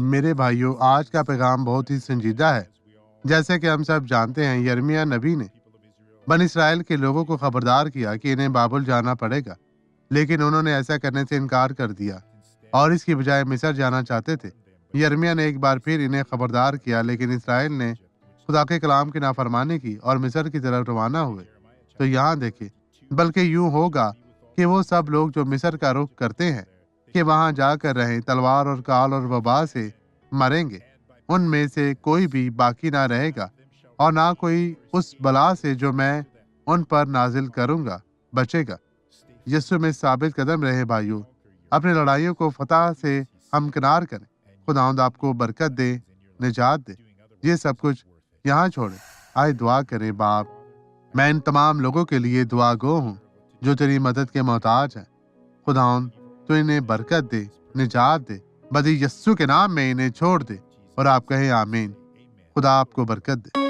میرے بھائیوں، آج کا پیغام بہت ہی سنجیدہ ہے۔ جیسے کہ ہم سب جانتے ہیں، یرمیہ نبی نے بنی اسرائیل کے لوگوں کو خبردار کیا کہ انہیں بابل جانا پڑے گا، لیکن انہوں نے ایسا کرنے سے انکار کر دیا اور اس کی بجائے مصر جانا چاہتے تھے۔ یرمیہ نے ایک بار پھر انہیں خبردار کیا، لیکن اسرائیل نے خدا کے کلام کی نافرمانی کی اور مصر کی طرف روانہ ہوئے۔ تو یہاں دیکھیں، بلکہ یوں ہوگا کہ وہ سب لوگ جو مصر کا رخ کرتے ہیں کہ وہاں جا کر رہیں، تلوار اور کال اور وبا سے مریں گے۔ ان میں سے کوئی بھی باقی نہ رہے گا، اور نہ کوئی اس بلا سے جو میں ان پر نازل کروں گا بچے گا۔ یسوع میں ثابت قدم رہے بھائیوں، اپنی لڑائیوں کو فتح سے ہمکنار کریں۔ خداوند آپ کو برکت دے، نجات دے۔ یہ سب کچھ یہاں چھوڑیں، آئے دعا کریں۔ باپ، میں ان تمام لوگوں کے لیے دعا گو ہوں جو تیری مدد کے محتاج ہیں۔ خداوند تو انہیں برکت دے، نجات دے، بدی یسوع کے نام میں انہیں چھوڑ دے، اور آپ کہیں آمین۔ خدا آپ کو برکت دے۔